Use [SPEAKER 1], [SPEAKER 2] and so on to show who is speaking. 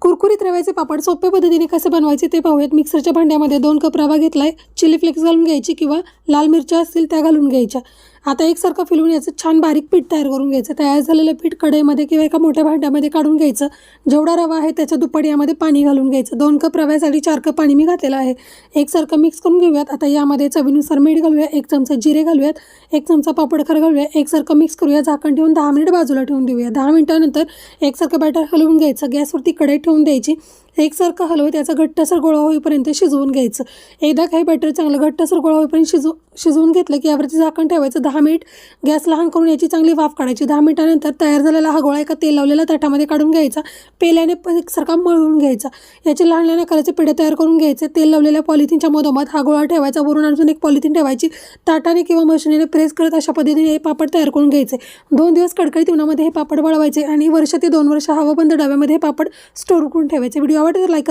[SPEAKER 1] कुरकुरीत रव्याचे पापड सोप्या पद्धतीने कसे बनवायचे ते पाहूयात। मिक्सरच्या भांड्यामध्ये 2 कप रवा घेतलाय, चिली फ्लेक्स घालून घ्यायची किंवा लाल मिरच्या असतील त्या घालून घ्यायच्या। आता एकसारखं फिरवून याचं छान बारीक पीठ तयार करून घ्यायचं। तयार झालेलं पीठ कढईमध्ये किंवा एका मोठ्या भांड्यामध्ये काढून घ्यायचं। जेवढा रवा आहे त्याच्या दुप्पट यामध्ये पाणी घालून घ्यायचं। 2 कप रव्यासाठी 4 कप पाणी मी घातलेलं आहे। एकसारखं मिक्स करून घेऊयात। आता यामध्ये चवीनुसार मीठ घालूया, 1 चमचा जिरे घालूयात, 1 चमचा पापडखार घालूया, एकसारखं मिक्स करूया। झाकण ठेवून 10 मिनिट बाजूला ठेवून देऊया। 10 मिनिटानंतर एकसारखं बॅटर हलवून घ्यायचं। गॅसवरती कढई ठेवून द्यायची। एकसारखं हलवून त्याचा घट्टसर गोळा होईपर्यंत शिजवून घ्यायचं। एकदा काही बॅटर चांगलं घट्टसर गोळा होईपर्यंत शिजवून घेतलं की यावरती झाकण ठेवायचं। 10 मिनिट गॅस लहान करून याची चांगली वाफ काढायची। 10 मिनिटानंतर तयार झालेला हा गोळा एका तेल लावलेल्या ताटामध्ये काढून घ्यायचा। पेल्याने एकसारखा मळून घ्यायचा। याचे लहान लहान आकाराचे पेढे तयार करून घ्यायचे। तेल लावलेल्या पॉलिथिनच्या मधोमध हा गोळा ठेवायचा। वरून अजून एक पॉलिथिन ठेवायची। ताटाने किंवा मशीनने प्रेस करत अशा पद्धतीने हे पापड तयार करून घ्यायचे। 2 दिवस कडकडीत उन्हामध्ये हे पापड वाळवायचे आणि वर्ष ते 2 वर्ष हवाबंद डब्यामध्ये हे पापड स्टोर करून ठेवायचे। व्हिडिओ आवडला तर लाईक